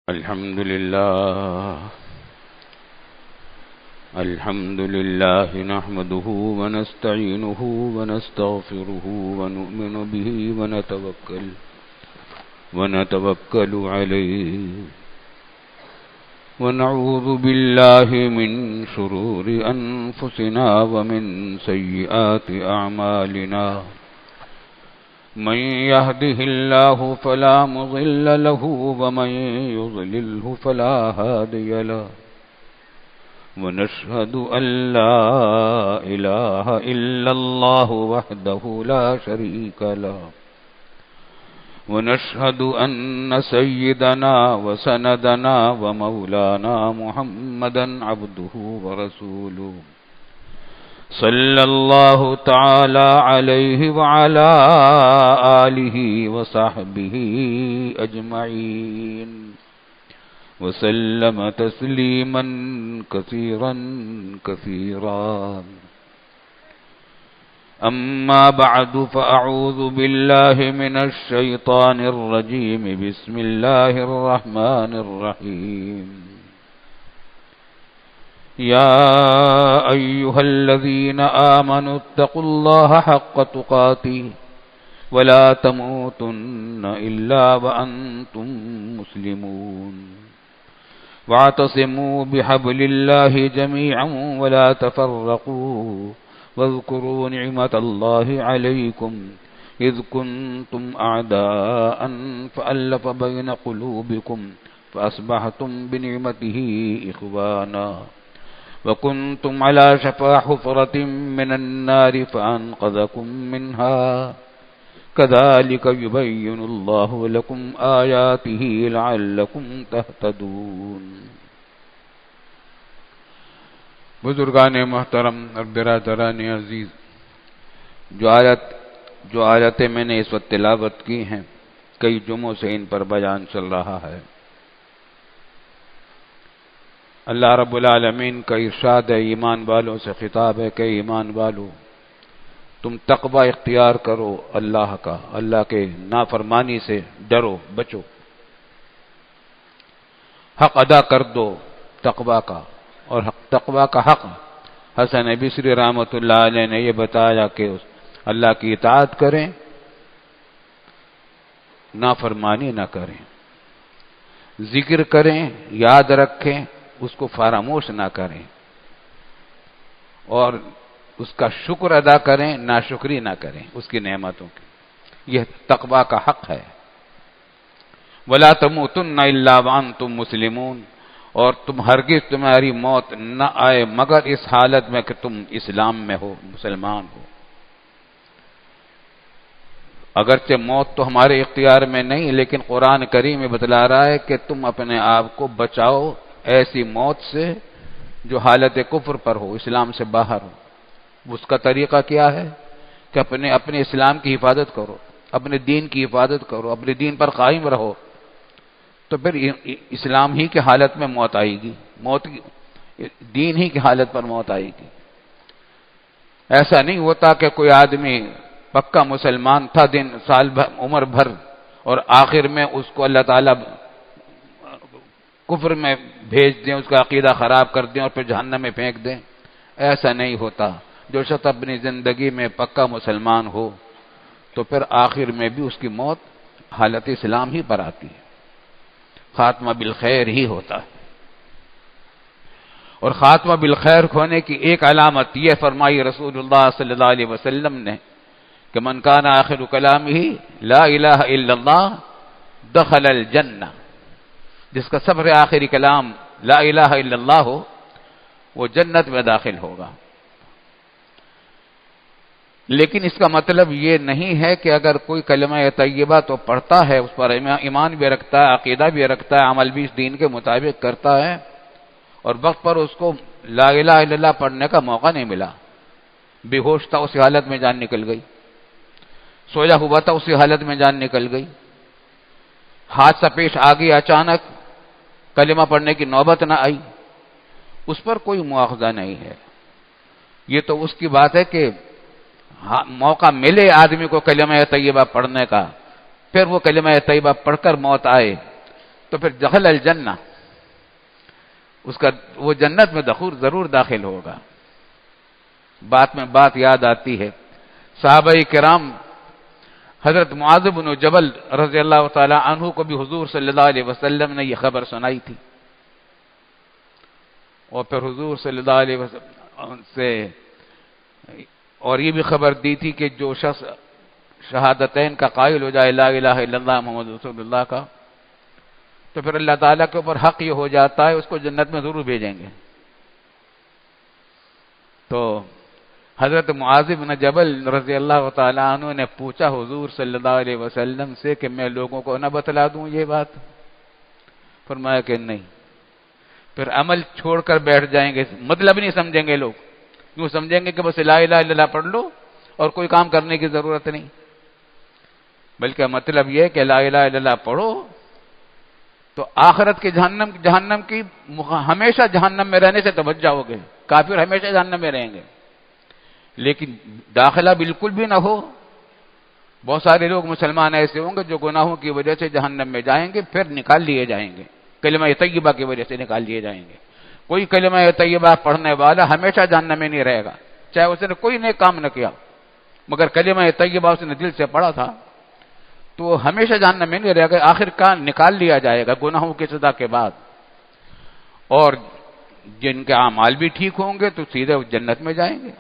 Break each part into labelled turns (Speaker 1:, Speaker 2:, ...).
Speaker 1: الحمد لله نحمده ونستعينه ونستغفره ونؤمن به ونتوكل عليه ونعوذ بالله من شرور أنفسنا ومن سيئات أعمالنا من يهده الله فلا مضل له ومن يضلله فلا هادي له ونشهد أن لا إله إلا الله وحده لا شريك له ونشهد أن سيدنا وسندنا ومولانا محمدا عبده ورسوله صلى الله تعالى عليه وعلى آله وصحبه أجمعين وسلم تسليما كثيرا كثيرا أما بعد فأعوذ بالله من الشيطان الرجيم بسم الله الرحمن الرحيم يا أيها الذين آمنوا اتقوا الله حق تقاته ولا تموتن إلا وأنتم مسلمون واعتصموا بحبل الله جميعا ولا تفرقوا واذكروا نعمة الله عليكم إذ كنتم أعداء فألف بين قلوبكم فأصبحتم بنعمته إخوانا وكنتم على شفا حفرة من النار فأنقذكم منها كذلك يبين الله لكم آياته لعلكم تهتدون. بزرگان محترم اور برادران عزیز، جو آیتیں میں نے اس وقت تلاوت کی ہیں کئی جمعوں سے ان پر بیان چل رہا ہے. اللہ رب العالمین کا ارشاد ہے، ایمان والوں سے خطاب ہے کہ ایمان والو تم تقوی اختیار کرو اللہ کا، اللہ کے نافرمانی سے ڈرو بچو، حق ادا کر دو تقوی کا. اور تقوی کا حق حسن بصری رحمۃ اللہ علیہ نے یہ بتایا کہ اللہ کی اطاعت کریں، نافرمانی نہ کریں، ذکر کریں، یاد رکھیں، اس کو فراموش نہ کریں، اور اس کا شکر ادا کریں، ناشکری نہ کریں اس کی نعمتوں کی. یہ تقوی کا حق ہے. وَلَا تَمُوتُنَّ إِلَّا وَأَنْتُمْ مُسْلِمُونَ، اور تم ہرگز تمہاری موت نہ آئے مگر اس حالت میں کہ تم اسلام میں ہو، مسلمان ہو. اگرچہ موت تو ہمارے اختیار میں نہیں، لیکن قرآن کریم میں بتلا رہا ہے کہ تم اپنے آپ کو بچاؤ ایسی موت سے جو حالت کفر پر ہو، اسلام سے باہر ہو. اس کا طریقہ کیا ہے کہ اپنے اسلام کی حفاظت کرو، اپنے دین کی حفاظت کرو، اپنے دین پر قائم رہو، تو پھر اسلام ہی کی حالت میں موت آئے گی، دین ہی کی حالت پر موت آئے گی. ایسا نہیں ہوتا کہ کوئی آدمی پکا مسلمان تھا سال بھر عمر بھر اور آخر میں اس کو اللہ تعالیٰ کفر میں بھیج دیں، اس کا عقیدہ خراب کر دیں اور پھر جہنم میں پھینک دیں. ایسا نہیں ہوتا. جو شخص اپنی زندگی میں پکا مسلمان ہو تو پھر آخر میں بھی اس کی موت حالت اسلام ہی پر آتی ہے، خاتمہ بالخیر ہی ہوتا ہے. اور خاتمہ بالخیر ہونے کی ایک علامت یہ فرمائی رسول اللہ صلی اللہ علیہ وسلم نے کہ من کان آخر کلامہ لا الہ الا اللہ دخل الجنہ، جس کا سب سے آخری کلام لا الہ الا اللہ ہو وہ جنت میں داخل ہوگا. لیکن اس کا مطلب یہ نہیں ہے کہ اگر کوئی کلمہ طیبہ تو پڑھتا ہے، اس پر ایمان بھی رکھتا ہے، عقیدہ بھی رکھتا ہے، عمل بھی اس دین کے مطابق کرتا ہے، اور وقت پر اس کو لا الہ الا اللہ پڑھنے کا موقع نہیں ملا، بے ہوش تھا اسی حالت میں جان نکل گئی، سویا ہوا تھا اسی حالت میں جان نکل گئی، حادثہ پیش آ گئی اچانک، کلمہ پڑھنے کی نوبت نہ آئی، اس پر کوئی مواخذہ نہیں ہے. یہ تو اس کی بات ہے کہ موقع ملے آدمی کو کلمہ طیبہ پڑھنے کا، پھر وہ کلمہ طیبہ پڑھ کر موت آئے، تو پھر دخل الجنہ، اس کا وہ جنت میں ضرور داخل ہوگا۔ بات میں بات یاد آتی ہے، صحابہ کرام حضرت معاذ بن جبل رضی اللہ تعالی عنہ کو بھی حضور صلی اللہ علیہ وسلم نے یہ خبر سنائی تھی، اور پھر حضور صلی اللہ علیہ وسلم سے اور یہ بھی خبر دی تھی کہ جو شخص شہادتین کا قائل ہو جائے، لا الہ الا اللہ محمد رسول اللہ کا، تو پھر اللہ تعالیٰ کے اوپر حق یہ ہو جاتا ہے اس کو جنت میں ضرور بھیجیں گے۔ تو حضرت معاذ بن جبل رضی اللہ تعالیٰ عنہ نے پوچھا حضور صلی اللہ علیہ وسلم سے کہ میں لوگوں کو نہ بتلا دوں یہ بات؟ فرمایا کہ نہیں، پھر عمل چھوڑ کر بیٹھ جائیں گے، مطلب نہیں سمجھیں گے لوگ، یوں سمجھیں گے کہ بس لا الہ الا اللہ پڑھ لو اور کوئی کام کرنے کی ضرورت نہیں، بلکہ مطلب یہ کہ لا الہ الا اللہ پڑھو تو آخرت کے جہنم کی ہمیشہ جہنم میں رہنے سے تو بچ جاؤ گے، کافر ہمیشہ جہنم میں رہیں گے، لیکن داخلہ بالکل بھی نہ ہو۔ بہت سارے لوگ مسلمان ایسے ہوں گے جو گناہوں کی وجہ سے جہنم میں جائیں گے، پھر نکال لیے جائیں گے، کلمہ طیبہ کی وجہ سے نکال لیے جائیں گے۔ کوئی کلمہ طیبہ پڑھنے والا ہمیشہ جہنم میں نہیں رہے گا، چاہے اس نے کوئی نیک کام نہ کیا، مگر کلمہ طیبہ اس نے دل سے پڑھا تھا تو وہ ہمیشہ جہنم میں نہیں رہے گا، آخر کار نکال لیا جائے گا گناہوں کی سزا کے بعد، اور جن کے اعمال بھی ٹھیک ہوں گے تو سیدھے جنت میں جائیں گے۔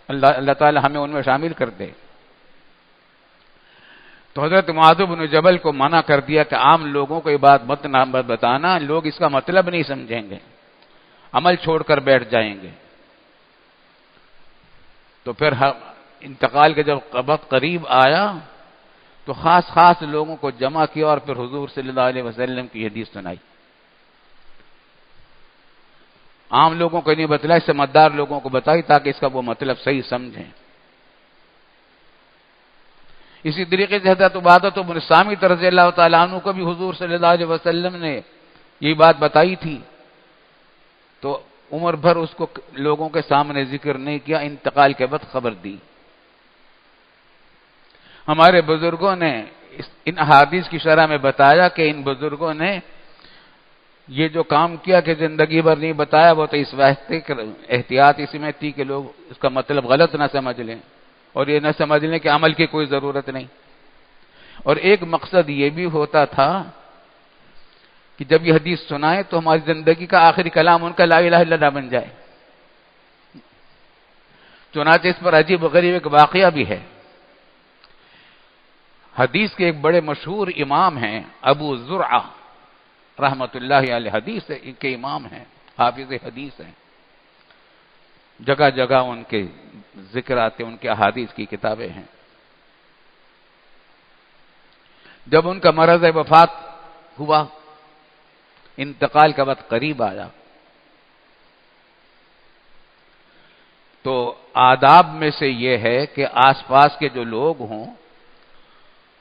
Speaker 1: اللہ تعالی ہمیں ان میں شامل کر دے۔ تو حضرت معاذ بن جبل کو منع کر دیا کہ عام لوگوں کو یہ بات مت بتانا، لوگ اس کا مطلب نہیں سمجھیں گے، عمل چھوڑ کر بیٹھ جائیں گے۔ تو پھر انتقال کے جب وقت قریب آیا تو خاص لوگوں کو جمع کیا اور پھر حضور صلی اللہ علیہ وسلم کی حدیث سنائی۔ عام لوگوں کو نہیں بتلائی، سمجھدار لوگوں کو بتائی تاکہ اس کا وہ مطلب صحیح سمجھیں۔ اسی طریقے سے حضرت عبادہ بن صامت رضی اللہ تعالیٰ عنہ کو بھی حضور صلی اللہ علیہ وسلم نے یہ بات بتائی تھی، تو عمر بھر اس کو لوگوں کے سامنے ذکر نہیں کیا، انتقال کے وقت خبر دی۔ ہمارے بزرگوں نے ان احادیث کی شرح میں بتایا کہ ان بزرگوں نے یہ جو کام کیا کہ زندگی بھر نہیں بتایا، وہ تو اس واسطے احتیاط اس میں تھی کہ لوگ اس کا مطلب غلط نہ سمجھ لیں، اور یہ نہ سمجھ لیں کہ عمل کی کوئی ضرورت نہیں۔ اور ایک مقصد یہ بھی ہوتا تھا کہ جب یہ حدیث سنائیں تو ہماری زندگی کا آخری کلام ان کا لا الہ الا اللہ بن جائے۔ چنانچہ اس پر عجیب و غریب ایک واقعہ بھی ہے۔ حدیث کے ایک بڑے مشہور امام ہیں ابو زرعہ رحمت اللہ علیہ، حدیث کے امام ہیں، حافظ حدیث ہیں، جگہ جگہ ان کے ذکر آتے، ان کے احادیث کی کتابیں ہیں۔ جب ان کا مرض وفات ہوا، انتقال کا وقت قریب آیا، تو آداب میں سے یہ ہے کہ آس پاس کے جو لوگ ہوں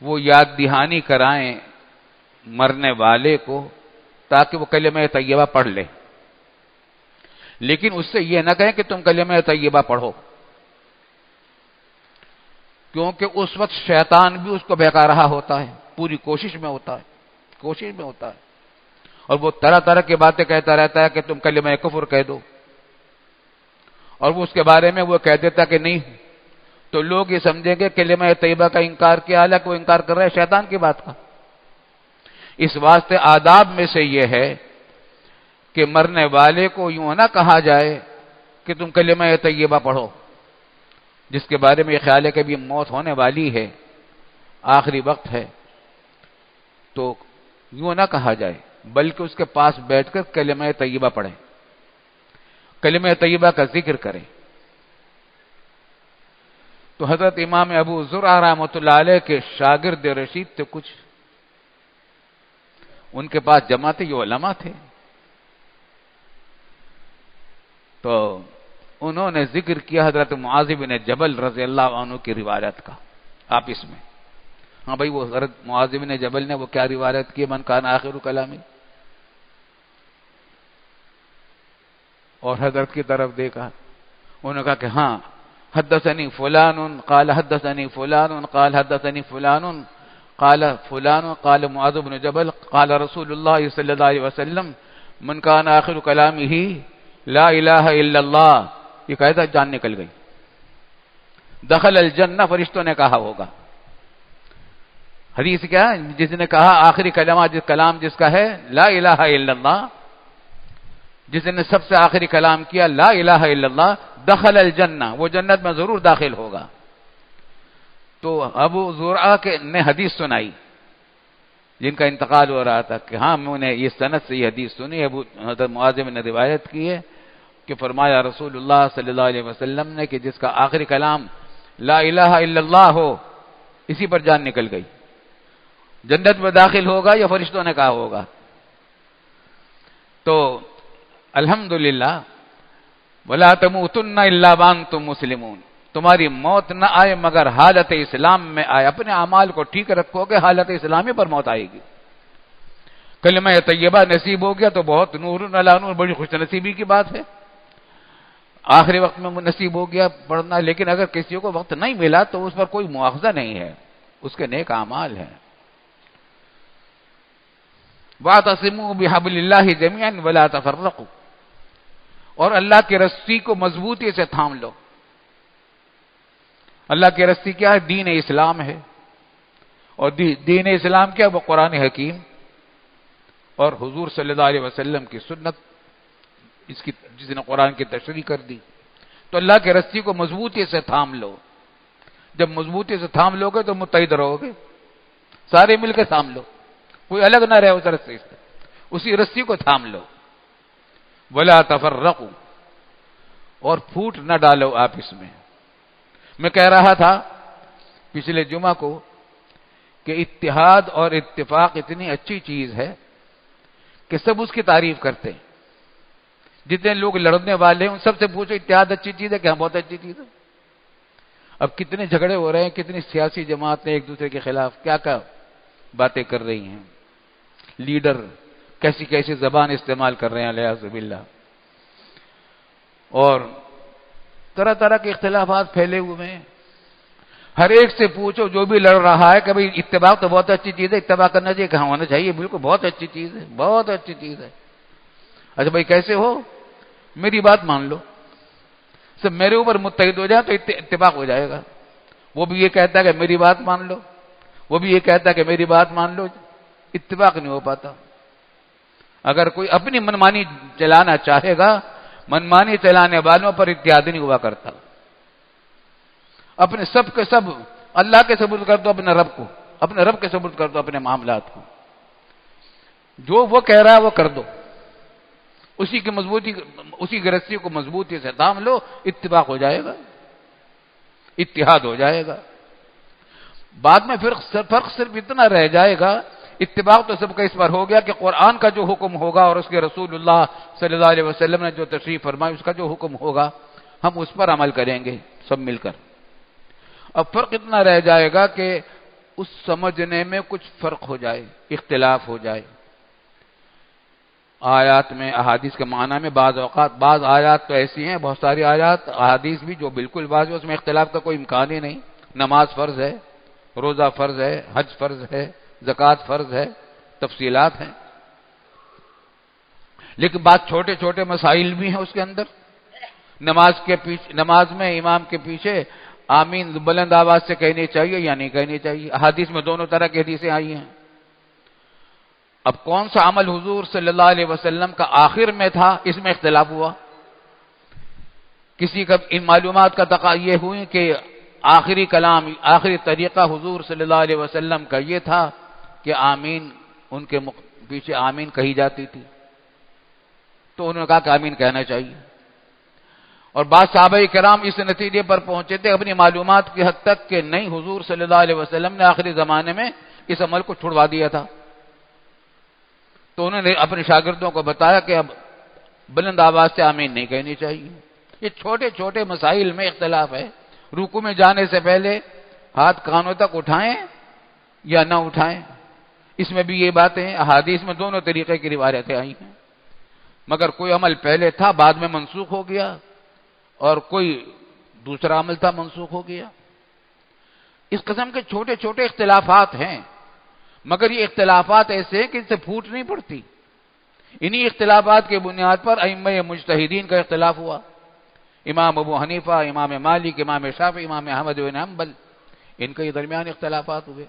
Speaker 1: وہ یاد دہانی کرائیں مرنے والے کو تاکہ وہ کلمہ طیبہ پڑھ لے، لیکن اس سے یہ نہ کہیں کہ تم کلمہ طیبہ پڑھو، کیونکہ اس وقت شیطان بھی اس کو بہکا رہا ہوتا ہے، پوری کوشش میں ہوتا ہے، اور وہ طرح طرح کی باتیں کہتا رہتا ہے کہ تم کلمہ کفر کہہ دو، اور وہ اس کے بارے میں وہ کہہ دیتا کہ نہیں، تو لوگ یہ سمجھیں گے کلمہ طیبہ کا انکار کیا، حالانکہ وہ انکار کر رہے ہیں شیطان کی بات کا۔ اس واسطے آداب میں سے یہ ہے کہ مرنے والے کو یوں نہ کہا جائے کہ تم کلمہ طیبہ پڑھو، جس کے بارے میں یہ خیال ہے کہ ابھی موت ہونے والی ہے، آخری وقت ہے، تو یوں نہ کہا جائے، بلکہ اس کے پاس بیٹھ کر کلمہ طیبہ پڑھیں، کلمہ طیبہ کا ذکر کریں۔ تو حضرت امام ابو زرعہ رحمۃ اللہ علیہ کے شاگرد رشید تھے کچھ، ان کے پاس جمع تھے، یہ علماء تھے، تو انہوں نے ذکر کیا حضرت معاذ بن جبل رضی اللہ عنہ کی روایت کا آپس میں۔ ہاں بھائی، وہ حضرت معاذ بن جبل نے وہ کیا روایت کی، من کان آخر کلامی، اور حضرت کی طرف دیکھا، انہوں نے کہا کہ ہاں حدثنی فلان قال حدثنی فلان قال حدثنی فلان قال فلان قال معاذ بن جبل قال رسول اللہ صلی اللہ علیہ وسلم من کان آخر کلامہ لا الہ الا اللہ، یہ کہتا جان نکل گئی. دخل الجنہ، فرشتوں نے کہا ہوگا. حدیث کیا ہے؟ جس نے کہا آخری کلام جس کا ہے لا الہ الا اللہ، جس نے سب سے آخری کلام کیا لا الہ الا اللہ، دخل الجنہ، وہ جنت میں ضرور داخل ہوگا. تو ابو زرعہ نے حدیث سنائی، جن کا انتقال ہو رہا تھا، کہ ہاں میں نے یہ سند سے یہ حدیث سنی. ابو حضرت معاذ نے روایت کی ہے کہ فرمایا رسول اللہ صلی اللہ علیہ وسلم نے کہ جس کا آخری کلام لا الہ الا اللہ ہو، اسی پر جان نکل گئی، جنت میں داخل ہوگا یا فرشتوں نے کہا ہوگا. تو الحمدللہ ولا تموتن الا وانتم مسلمون، تمہاری موت نہ آئے مگر حالت اسلام میں آئے. اپنے اعمال کو ٹھیک رکھو گے، حالت اسلامی پر موت آئے گی. کلمہ طیبہ نصیب ہو گیا تو بہت نور علی نور، بڑی خوش نصیبی کی بات ہے. آخری وقت میں نصیب ہو گیا پڑھنا، لیکن اگر کسی کو وقت نہیں ملا تو اس پر کوئی مواخذہ نہیں ہے، اس کے نیک اعمال ہیں. وَاعْتَصِمُوا بِحَبْلِ اللَّهِ جَمِيعًا وَلَا تَفَرَّقُوا، اور اللہ کی رسی کو مضبوطی سے تھام لو. اللہ کی رسی کیا ہے؟ دین اسلام ہے. اور دین اسلام کیا؟ وہ قرآن حکیم اور حضور صلی اللہ علیہ وسلم کی سنت، جس نے قرآن کی تشریح کر دی. تو اللہ کی رسی کو مضبوطی سے تھام لو. جب مضبوطی سے تھام لو گے تو متحد رہو گے، سارے مل کے تھام لو، کوئی الگ نہ رہے اس رسی سے، اسی رسی کو تھام لو. ولا تفرقوا، اور پھوٹ نہ ڈالو آپس میں. میں کہہ رہا تھا پچھلے جمعہ کو کہ اتحاد اور اتفاق اتنی اچھی چیز ہے کہ سب اس کی تعریف کرتے ہیں. جتنے لوگ لڑنے والے ہیں ان سب سے پوچھو اتحاد اچھی چیز ہے کہ ہاں بہت اچھی چیز ہے. اب کتنے جھگڑے ہو رہے ہیں، کتنی سیاسی جماعتیں ایک دوسرے کے خلاف کیا کیا باتیں کر رہی ہیں، لیڈر کیسی کیسی زبان استعمال کر رہے ہیں الیاذ باللہ، اور طرح طرح کے اختلافات پھیلے ہوئے ہیں. ہر ایک سے پوچھو جو بھی لڑ رہا ہے کہ بھئی اتباع تو بہت اچھی چیز ہے، اتباع کرنا چاہیے، کہاں ہونا چاہیے، بالکل بہت اچھی چیز ہے، بہت اچھی چیز ہے. اچھا بھائی کیسے ہو؟ میری بات مان لو، سب میرے اوپر متحد ہو جائے تو اتفاق ہو جائے گا. وہ بھی یہ کہتا ہے کہ میری بات مان لو، وہ بھی یہ کہتا ہے کہ میری بات مان لو، اتفاق نہیں ہو پاتا. اگر کوئی اپنی منمانی چلانا چاہے گا، منمانی چلانے والوں پر اتحاد نہیں ہوا کرتا. اپنے سب کے سب اللہ کے ثبوت کر دو، اپنے رب کو، اپنے رب کے ثبوت کر دو اپنے معاملات کو. جو وہ کہہ رہا ہے وہ کر دو، اسی کی رسی کو مضبوطی سے تھام لو، اتفاق ہو جائے گا، اتحاد ہو جائے گا. بعد میں فرق صرف اتنا رہ جائے گا، اتفاق تو سب کا اس پر ہو گیا کہ قرآن کا جو حکم ہوگا اور اس کے رسول اللہ صلی اللہ علیہ وسلم نے جو تشریف فرمائی اس کا جو حکم ہوگا ہم اس پر عمل کریں گے سب مل کر. اب فرق اتنا رہ جائے گا کہ اس سمجھنے میں کچھ فرق ہو جائے، اختلاف ہو جائے. آیات میں احادیث کے معنی میں بعض اوقات بعض آیات تو ایسی ہیں، بہت ساری آیات احادیث بھی جو بالکل واضح، اس میں اختلاف کا کوئی امکان ہی نہیں. نماز فرض ہے، روزہ فرض ہے، حج فرض ہے، زکوٰۃ فرض ہے، تفصیلات ہیں. لیکن بعض چھوٹے چھوٹے مسائل بھی ہیں اس کے اندر. نماز میں امام کے پیچھے آمین بلند آواز سے کہنی چاہیے یا نہیں کہنی چاہیے. احادیث میں دونوں طرح کی حدیثیں آئی ہیں. اب کون سا عمل حضور صلی اللہ علیہ وسلم کا آخر میں تھا، اس میں اختلاف ہوا. کسی کا ان معلومات کا یہ ہوئی کہ آخری کلام، آخری طریقہ حضور صلی اللہ علیہ وسلم کا یہ تھا کہ آمین، ان کے پیچھے آمین کہی جاتی تھی، تو انہوں نے کہا کہ آمین کہنا چاہیے. اور بعض صحابہ کرام اس نتیجے پر پہنچے تھے اپنی معلومات کی حد تک کہ نہیں، حضور صلی اللہ علیہ وسلم نے آخری زمانے میں اس عمل کو چھڑوا دیا تھا. تو انہوں نے اپنے شاگردوں کو بتایا کہ اب بلند آواز سے آمین نہیں کہنی چاہیے. یہ چھوٹے چھوٹے مسائل میں اختلاف ہے. رکوع میں جانے سے پہلے ہاتھ کانوں تک اٹھائیں یا نہ اٹھائیں، اس میں بھی یہ باتیں ہیں. احادیث میں دونوں طریقے کی روایتیں آئی ہیں. مگر کوئی عمل پہلے تھا بعد میں منسوخ ہو گیا، اور کوئی دوسرا عمل تھا منسوخ ہو گیا. اس قسم کے چھوٹے چھوٹے اختلافات ہیں مگر یہ اختلافات ایسے ہیں کہ ان سے پھوٹ نہیں پڑتی. انہی اختلافات کے بنیاد پر ائمہ مجتہدین کا اختلاف ہوا. امام ابو حنیفہ، امام مالک، امام شافعی، امام احمد بن حنبل، ان کے درمیان اختلافات ہوئے،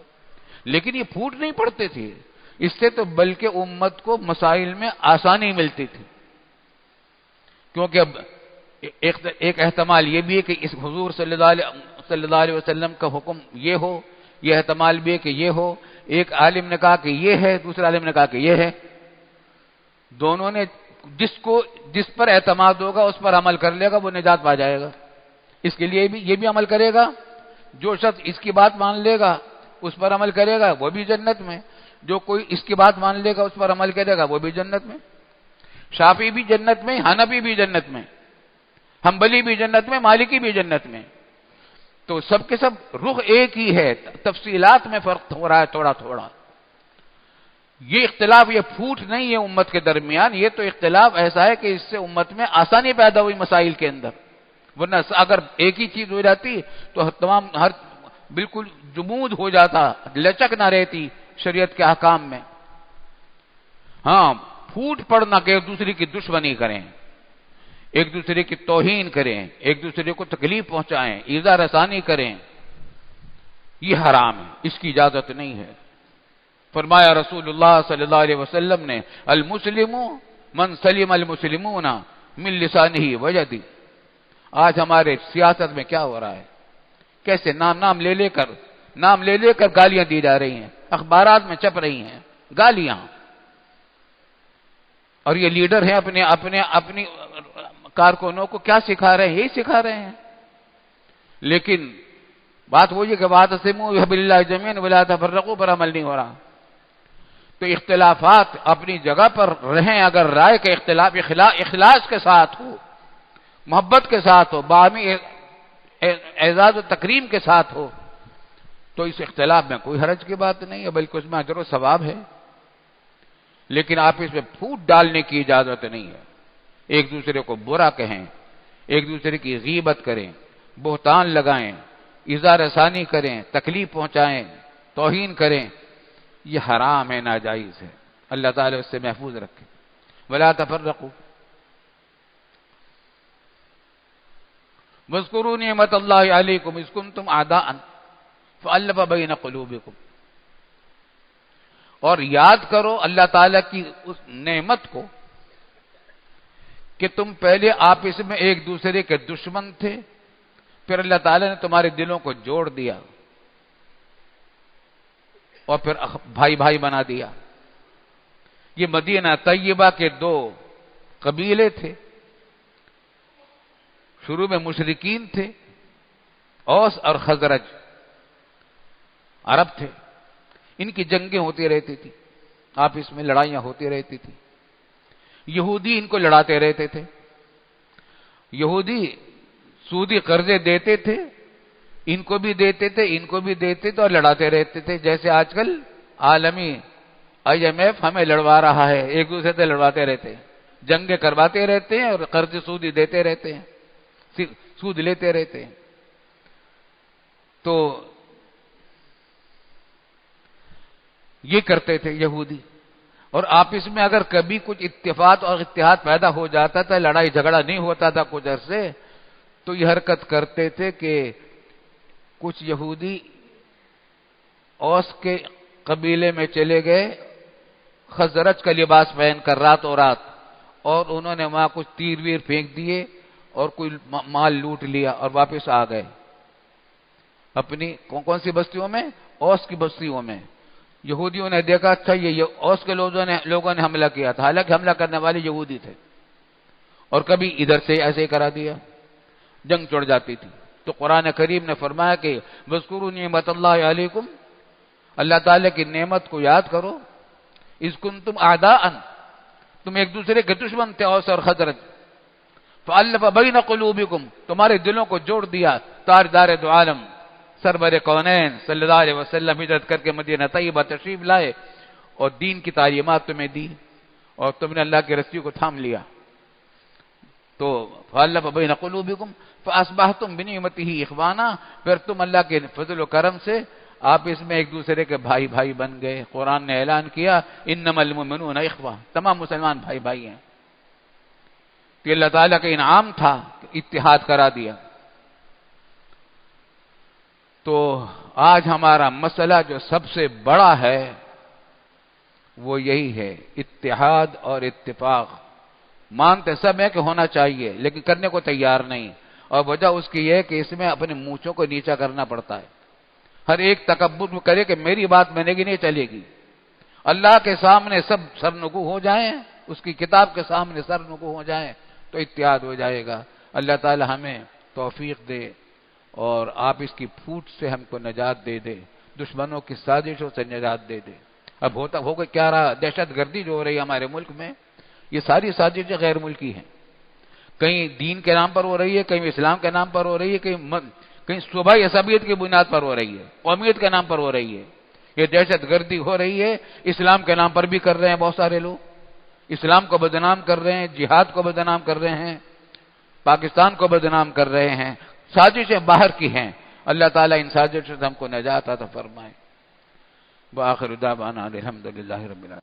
Speaker 1: لیکن یہ پھوٹ نہیں پڑتے تھے. اس سے تو بلکہ امت کو مسائل میں آسانی ملتی تھی، کیونکہ اب ایک احتمال یہ بھی ہے کہ اس حضور صلی اللہ علیہ وسلم کا حکم یہ ہو، یہ احتمال بھی ہے کہ یہ ہو. ایک عالم نے کہا کہ یہ ہے، دوسرا عالم نے کہا کہ یہ ہے. دونوں نے جس پر اعتماد ہوگا اس پر عمل کر لے گا، وہ نجات پا جائے گا. اس کے لیے بھی یہ بھی عمل کرے گا. جو شخص اس کی بات مان لے گا، اس پر عمل کرے گا، وہ بھی جنت میں. جو کوئی اس کی بات مان لے گا، اس پر عمل کرے گا، وہ بھی جنت میں. شافعی بھی جنت میں، حنفی بھی جنت میں، حنبلی بھی جنت میں، مالکی بھی جنت میں. تو سب کے سب رخ ایک ہی ہے، تفصیلات میں فرق ہو رہا ہے تھوڑا تھوڑا. یہ اختلاف، یہ پھوٹ نہیں ہے امت کے درمیان. یہ تو اختلاف ایسا ہے کہ اس سے امت میں آسانی پیدا ہوئی مسائل کے اندر. ورنہ اگر ایک ہی چیز ہو جاتی تو تمام بالکل جمود ہو جاتا، لچک نہ رہتی شریعت کے احکام میں. ہاں، پھوٹ پڑنا کہ ایک دوسرے کی دشمنی کریں، ایک دوسرے کی توہین کریں، ایک دوسرے کو تکلیف پہنچائیں، ایذا رسانی کریں، یہ حرام ہے، اس کی اجازت نہیں ہے. فرمایا رسول اللہ صلی اللہ علیہ وسلم نے، المسلم من سلم المسلمون من لسانہ ویدہ. آج ہمارے سیاست میں کیا ہو رہا ہے؟ کیسے نام لے لے کر گالیاں دی جا رہی ہیں، اخبارات میں چھپ رہی ہیں گالیاں. اور یہ لیڈر ہیں اپنی کارکنوں کو کیا سکھا رہے ہیں؟ یہی سکھا رہے ہیں. لیکن بات وہی کہ واعتصموا بحبل اللہ جميعا ولا تفرقوا پر عمل نہیں ہو رہا. تو اختلافات اپنی جگہ پر رہیں، اگر رائے کا اختلاف اخلاص کے ساتھ ہو، محبت کے ساتھ ہو، باہمی اعزاز و تکریم کے ساتھ ہو، تو اس اختلاف میں کوئی حرج کی بات نہیں ہے، بلکہ اس میں اجر و ثواب ہے. لیکن آپ اس میں پھوٹ ڈالنے کی اجازت نہیں ہے. ایک دوسرے کو برا کہیں، ایک دوسرے کی غیبت کریں، بہتان لگائیں، ایذا رسانی کریں، تکلیف پہنچائیں، توہین کریں، یہ حرام ہے، ناجائز ہے. اللہ تعالیٰ اس سے محفوظ رکھے. ولا تفرقوا واذکروا نعمت اللہ علیکم اذ کنتم اعداء فألف بین قلوبکم. اور یاد کرو اللہ تعالیٰ کی اس نعمت کو کہ تم پہلے آپس میں ایک دوسرے کے دشمن تھے، پھر اللہ تعالیٰ نے تمہارے دلوں کو جوڑ دیا اور پھر بھائی بھائی بنا دیا. یہ مدینہ طیبہ کے دو قبیلے تھے، شروع میں مشرکین تھے، اوس اور خزرج عرب تھے. ان کی جنگیں ہوتی رہتی تھی، آپس میں لڑائیاں ہوتی رہتی تھی. یہودی ان کو لڑاتے رہتے تھے. یہودی سودی قرضے دیتے تھے، ان کو بھی دیتے تھے، ان کو بھی دیتے تھے اور لڑاتے رہتے تھے. جیسے آج کل عالمی IMF ہمیں لڑوا رہا ہے، ایک دوسرے سے لڑواتے رہتے ہیں، جنگیں کرواتے رہتے ہیں اور قرض سودی دیتے رہتے ہیں، سود لیتے رہتے ہیں. تو یہ کرتے تھے یہودی. اور آپس میں اگر کبھی کچھ اتفاق اور اتحاد پیدا ہو جاتا تھا، لڑائی جھگڑا نہیں ہوتا تھا کچھ عرصے، تو یہ حرکت کرتے تھے کہ کچھ یہودی اوس کے قبیلے میں چلے گئے خزرج کا لباس پہن کر راتوں رات، اور انہوں نے وہاں کچھ تیر ویر پھینک دیے اور کوئی مال لوٹ لیا اور واپس آ گئے اپنی کون سی بستیوں میں؟ اوس کی بستیوں میں. یہودیوں نے دیکھا اچھا یہ اوس کے لوگوں نے حملہ کیا تھا، حالانکہ حملہ کرنے والے یہودی تھے، اور کبھی ادھر سے ایسے ہی کرا دیا، جنگ چڑھ جاتی تھی. تو قرآن کریم نے فرمایا کہ وَاذْكُرُوا نِعْمَتَ اللَّهِ عَلَيْكُمْ، اللہ تعالیٰ کی نعمت کو یاد کرو. اذ کنتم اعداء، تم ایک دوسرے کے دشمن تھے، اوس اور خزرج. فألف بین قلوبکم، تمہارے دلوں کو جوڑ دیا. تاجدار دو عالم سرور کونین صلی اللہ علیہ وسلم ہجرت کر کے مدینہ طیبہ تشریف لائے اور دین کی تعلیمات تمہیں دی اور تم نے اللہ کی رسی کو تھام لیا. تو فألف بین قلوبکم فاصبحتم بنعمتہ اخوانا، پھر تم اللہ کے فضل و کرم سے آپس میں ایک دوسرے کے بھائی بھائی بن گئے. قرآن نے اعلان کیا انما المؤمنون اخوہ، تمام مسلمان بھائی بھائی ہیں. کہ اللہ تعالیٰ کا انعام تھا کہ اتحاد کرا دیا. تو آج ہمارا مسئلہ جو سب سے بڑا ہے وہ یہی ہے، اتحاد اور اتفاق. مانتے سب ہیں کہ ہونا چاہیے لیکن کرنے کو تیار نہیں، اور وجہ اس کی یہ ہے کہ اس میں اپنے مونچھوں کو نیچا کرنا پڑتا ہے. ہر ایک تکبر کرے کہ میری بات بنے گی نہیں چلے گی. اللہ کے سامنے سب سرنگو ہو جائیں، اس کی کتاب کے سامنے سرنگو ہو جائیں تو اتحاد ہو جائے گا. اللہ تعالی ہمیں توفیق دے اور آپ اس کی پھوٹ سے ہم کو نجات دے دے، دشمنوں کی سازشوں سے نجات دے دے. اب ہوگا کیا رہا، دہشت گردی جو ہو رہی ہے ہمارے ملک میں، یہ ساری سازشیں غیر ملکی ہیں. کہیں دین کے نام پر ہو رہی ہے، کہیں اسلام کے نام پر ہو رہی ہے، کہیں صوبائی عصبیت کی بنیاد پر ہو رہی ہے، قومیت کے نام پر ہو رہی ہے. یہ دہشت گردی ہو رہی ہے اسلام کے نام پر بھی کر رہے ہیں بہت سارے لوگ. اسلام کو بدنام کر رہے ہیں، جہاد کو بدنام کر رہے ہیں، پاکستان کو بدنام کر رہے ہیں. سازشیں باہر کی ہیں. اللہ تعالیٰ ان سازشوں سے ہم کو نجات عطا فرمائے. وآخر دعوانا الحمدللہ رب العالمین.